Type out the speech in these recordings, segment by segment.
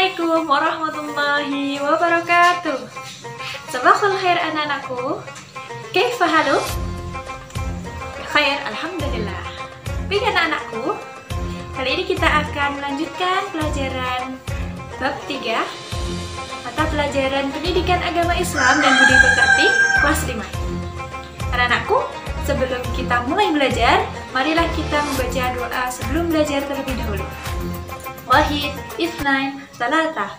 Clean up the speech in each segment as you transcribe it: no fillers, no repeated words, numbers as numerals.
Assalamualaikum warahmatullahi wabarakatuh. Sabahul khair anak-anakku. Kaifa haluk? Khair, alhamdulillah. Baik anak-anakku, kali ini kita akan melanjutkan pelajaran bab 3 mata pelajaran Pendidikan Agama Islam dan Budi Pekerti kelas 5. Anak-anakku, sebelum kita mulai belajar, marilah kita membaca doa sebelum belajar terlebih dahulu. Wahid, Ithnain, Salatah.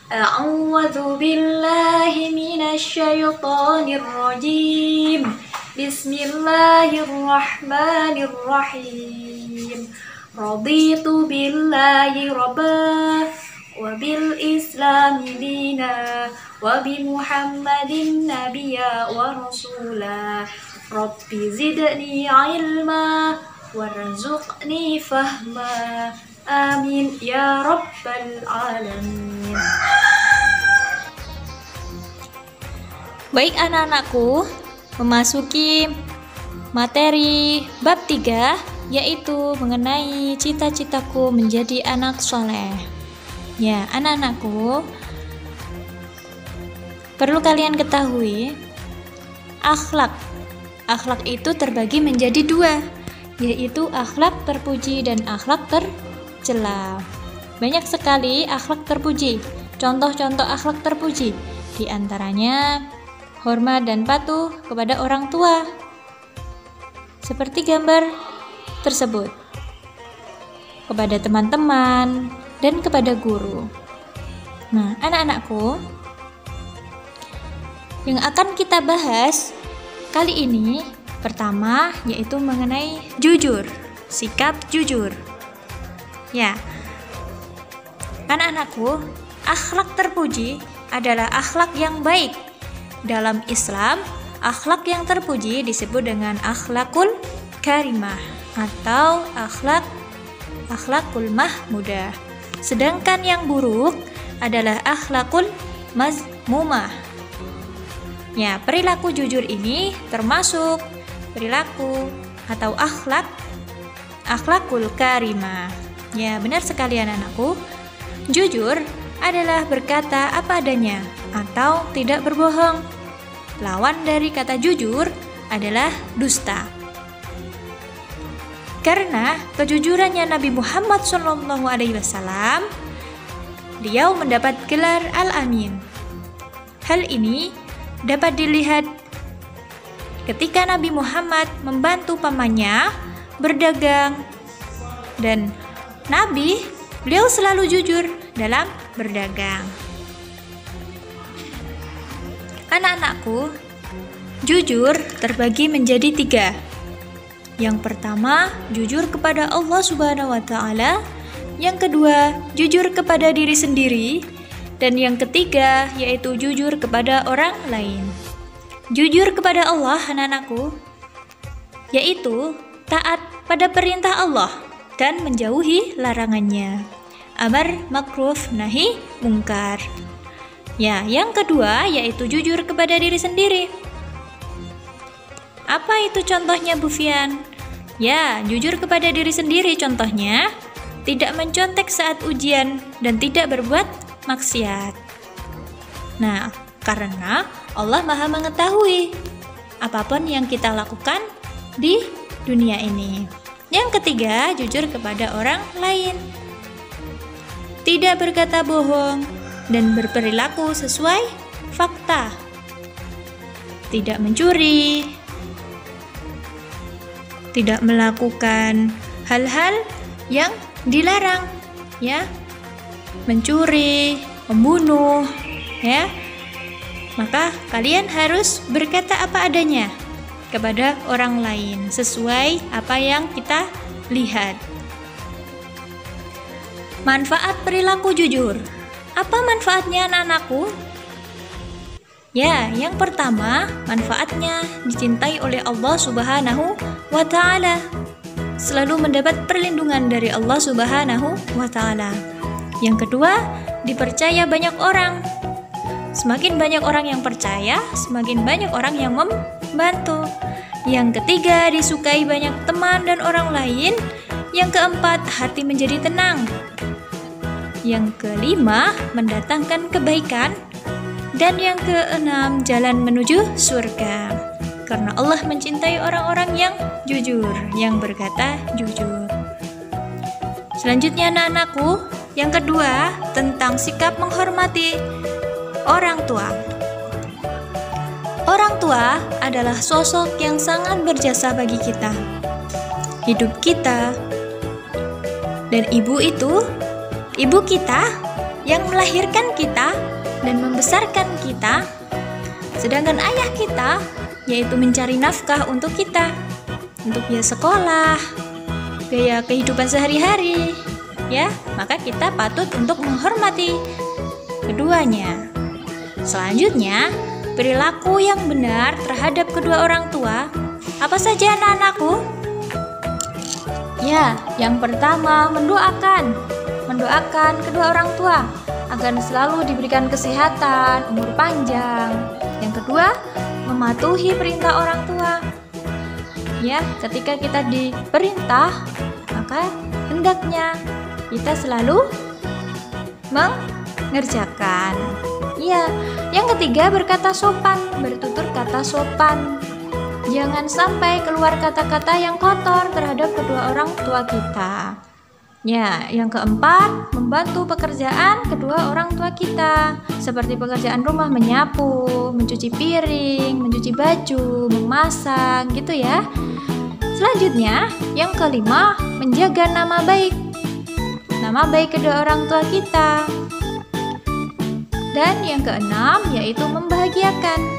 A'udzu billahi minasyaitonir rajim. Bismillahirrahmanirrahim. Raditu billahi rabbah wa bil islami dina wa bi Muhammadin nabiyya wa rasula. Rabbi zidni ilma warzuqni fahma. Amin ya rabbal alamin. Baik anak-anakku, memasuki materi bab 3 yaitu mengenai cita-citaku menjadi anak soleh. Ya, anak-anakku, perlu kalian ketahui, akhlak itu terbagi menjadi 2, yaitu akhlak terpuji dan akhlak tercela. Banyak sekali akhlak terpuji. Contoh-contoh akhlak terpuji di antaranya hormat dan patuh kepada orang tua, seperti gambar tersebut, kepada teman-teman dan kepada guru. Nah, anak-anakku, yang akan kita bahas kali ini pertama yaitu mengenai jujur, sikap jujur. Ya, anak-anakku, akhlak terpuji adalah akhlak yang baik. Dalam Islam, akhlak yang terpuji disebut dengan akhlakul karimah atau akhlakul mahmudah. Sedangkan yang buruk adalah akhlakul mazmumah. Ya, perilaku jujur ini termasuk perilaku atau akhlakul karimah. Ya, benar sekali anak-anakku. Jujur adalah berkata apa adanya atau tidak berbohong. Lawan dari kata jujur adalah dusta. Karena kejujurannya Nabi Muhammad SAW, beliau mendapat gelar Al-Amin. Hal ini dapat dilihat ketika Nabi Muhammad membantu pamannya berdagang, dan beliau selalu jujur dalam berdagang. Anak-anakku, jujur terbagi menjadi 3. Yang pertama, jujur kepada Allah Subhanahu wa Ta'ala. Yang kedua, jujur kepada diri sendiri. Dan yang ketiga, yaitu jujur kepada orang lain. Jujur kepada Allah, anak-anakku, yaitu taat pada perintah Allah dan menjauhi larangannya. Amar ma'ruf nahi mungkar. Ya, yang kedua yaitu jujur kepada diri sendiri. Apa itu contohnya, Bu Fian? Ya, jujur kepada diri sendiri contohnya tidak mencontek saat ujian dan tidak berbuat maksiat. Nah, karena Allah Maha mengetahui apapun yang kita lakukan di dunia ini. Yang ketiga, jujur kepada orang lain. Tidak berkata bohong dan berperilaku sesuai fakta. Tidak mencuri. Tidak melakukan hal-hal yang dilarang, ya. Mencuri, membunuh, ya. Maka kalian harus berkata apa adanya kepada orang lain sesuai apa yang kita lihat. Manfaat perilaku jujur. Apa manfaatnya anak-anakku? Ya, yang pertama, manfaatnya dicintai oleh Allah Subhanahu wa Ta'ala. Selalu mendapat perlindungan dari Allah Subhanahu wa Ta'ala. Yang kedua, dipercaya banyak orang. Semakin banyak orang yang percaya, semakin banyak orang yang membantu. Yang ketiga, disukai banyak teman dan orang lain. Yang keempat, hati menjadi tenang. Yang kelima, mendatangkan kebaikan. Dan yang keenam, jalan menuju surga. Karena Allah mencintai orang-orang yang jujur, yang berkata jujur. Selanjutnya anak-anakku, yang kedua tentang sikap menghormati orang tua. Orang tua adalah sosok yang sangat berjasa bagi kita, hidup kita. Dan ibu itu, ibu kita yang melahirkan kita dan membesarkan kita. Sedangkan ayah kita yaitu mencari nafkah untuk kita, untuk biaya sekolah, biaya kehidupan sehari-hari, ya. Maka kita patut untuk menghormati keduanya. Selanjutnya, perilaku yang benar terhadap kedua orang tua. Apa saja anak-anakku? Ya, yang pertama mendoakan kedua orang tua agar selalu diberikan kesehatan, umur panjang. Yang kedua, mematuhi perintah orang tua. Ya, ketika kita diperintah, maka hendaknya kita selalu mengerjakan. Ya, yang ketiga berkata sopan, bertutur kata sopan. Jangan sampai keluar kata-kata yang kotor terhadap kedua orang tua kita. Ya, yang keempat, membantu pekerjaan kedua orang tua kita, seperti pekerjaan rumah, menyapu, mencuci piring, mencuci baju, memasak, gitu ya. Selanjutnya, yang kelima, menjaga nama baik kedua orang tua kita. Dan yang keenam, yaitu membahagiakan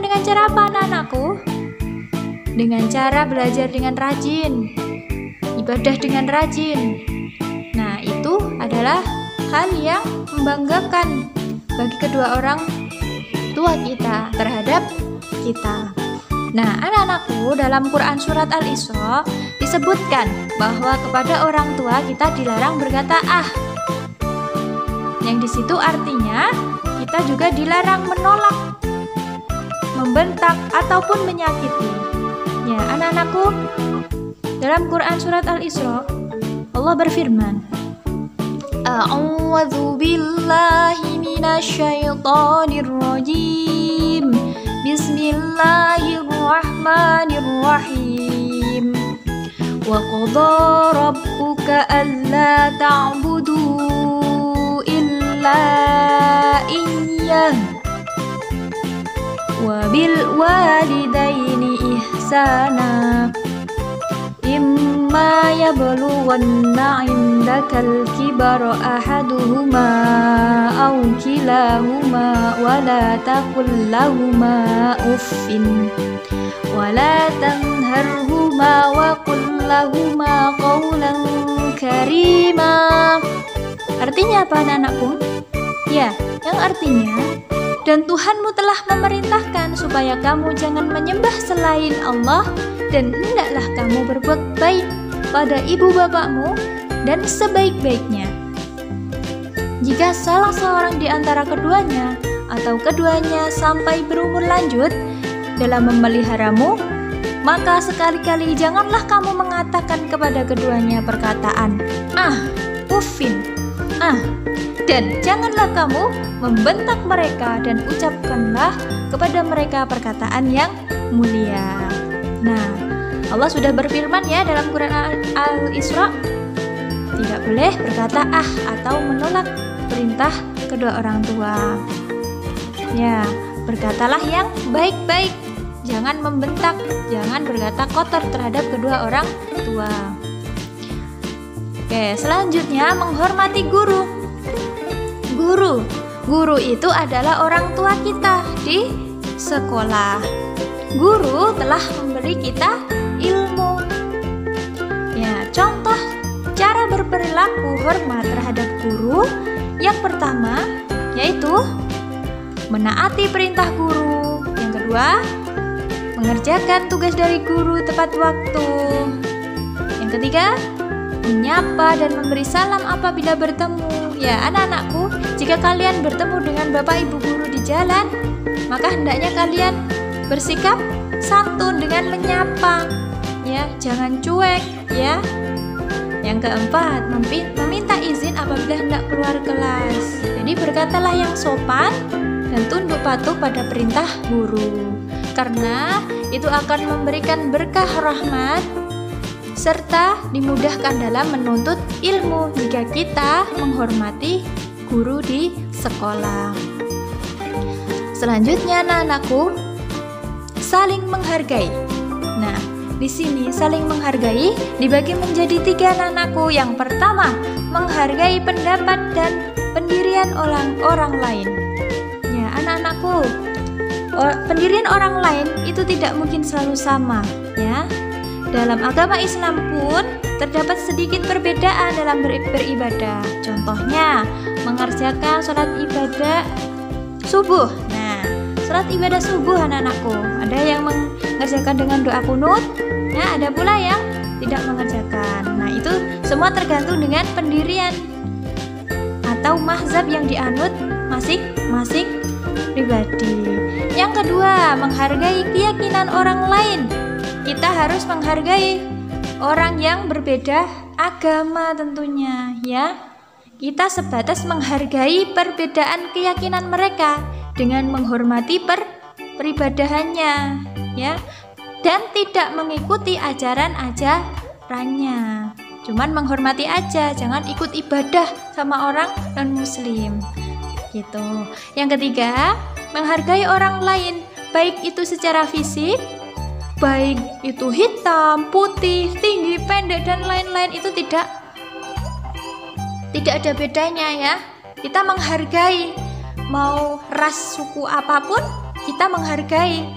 dengan cara apa anak-anakku? Dengan cara belajar dengan rajin, ibadah dengan rajin. Nah, itu adalah hal yang membanggakan bagi kedua orang tua kita terhadap kita. Nah, anak-anakku, dalam Quran surat Al-Isra disebutkan bahwa kepada orang tua kita dilarang berkata ah. Yang di situ artinya kita juga dilarang menolak, membentak ataupun menyakiti. Ya, anak-anakku, dalam Quran surat Al-Isra Allah berfirman, A'udzu billahi minasyaitonir rajim. Bismillahirrahmanirrahim. Wa qadha rabbuka alla ta'budu illa iyyah wa bil walidaini ihsana. Imma yablughanna 'indakal kibara ahaduhuma aw kilahuma wa la taqul lahumā uffin wa la tanharhumā wa qul lahumā qawlan karīmā. Artinya apa anak-anakku? Ya, yang artinya, dan Tuhanmu telah memerintahkan supaya kamu jangan menyembah selain Allah, dan hendaklah kamu berbuat baik pada ibu bapakmu dan sebaik-baiknya. Jika salah seorang di antara keduanya atau keduanya sampai berumur lanjut dalam memeliharamu, maka sekali-kali janganlah kamu mengatakan kepada keduanya perkataan uffin, dan janganlah kamu membentak mereka, dan ucapkanlah kepada mereka perkataan yang mulia. Nah, Allah sudah berfirman ya dalam Quran Al-Isra, tidak boleh berkata atau menolak perintah kedua orang tua. Ya, berkatalah yang baik-baik, jangan membentak, jangan berkata kotor terhadap kedua orang tua. Oke, selanjutnya menghormati guru. Guru itu adalah orang tua kita di sekolah. Guru telah memberi kita ilmu. Ya, contoh cara berperilaku hormat terhadap guru yang pertama yaitu menaati perintah guru. Yang kedua, mengerjakan tugas dari guru tepat waktu. Yang ketiga, menyapa dan memberi salam apabila bertemu. Ya, anak-anakku, jika kalian bertemu dengan bapak ibu guru di jalan, maka hendaknya kalian bersikap santun dengan menyapa. Ya, jangan cuek ya. Yang keempat, meminta izin apabila hendak keluar kelas. Jadi berkatalah yang sopan dan tunduk patuh pada perintah guru, karena itu akan memberikan berkah rahmat serta dimudahkan dalam menuntut ilmu jika kita menghormati guru di sekolah. Selanjutnya anak-anakku, saling menghargai. Nah, di sini saling menghargai dibagi menjadi 3 anak-anakku. Yang pertama, menghargai pendapat dan pendirian orang lain. Ya, anak-anakku, pendirian orang lain itu tidak mungkin selalu sama, ya. Dalam agama Islam pun terdapat sedikit perbedaan dalam beribadah. Contohnya, mengerjakan sholat ibadah subuh. Nah, sholat ibadah subuh anak-anakku, ada yang mengerjakan dengan doa kunut, ya, ada pula yang tidak mengerjakan. Nah, itu semua tergantung dengan pendirian atau mazhab yang dianut masing-masing pribadi. Yang kedua, menghargai keyakinan orang lain. Kita harus menghargai orang yang berbeda agama tentunya, ya. Kita sebatas menghargai perbedaan keyakinan mereka dengan menghormati peribadahannya, ya, dan tidak mengikuti ajarannya. Cuman menghormati aja, jangan ikut ibadah sama orang non-muslim. Gitu. Yang ketiga, menghargai orang lain, baik itu secara fisik, baik itu hitam, putih, tinggi, pendek, dan lain-lain, itu tidak ada bedanya, ya. Kita menghargai, mau ras suku apapun, kita menghargai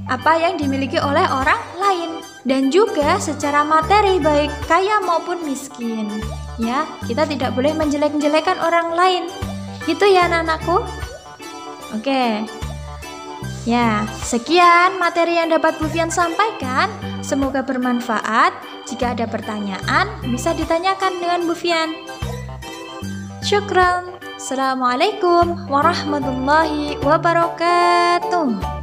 apa yang dimiliki oleh orang lain. Dan juga secara materi, baik kaya maupun miskin, ya. Kita tidak boleh menjelek-jelekan orang lain. Gitu ya anak-anakku. Oke. Ya, sekian materi yang dapat Bu Fian sampaikan. Semoga bermanfaat. Jika ada pertanyaan, bisa ditanyakan dengan Bu Fian. Syukran. Assalamualaikum warahmatullahi wabarakatuh.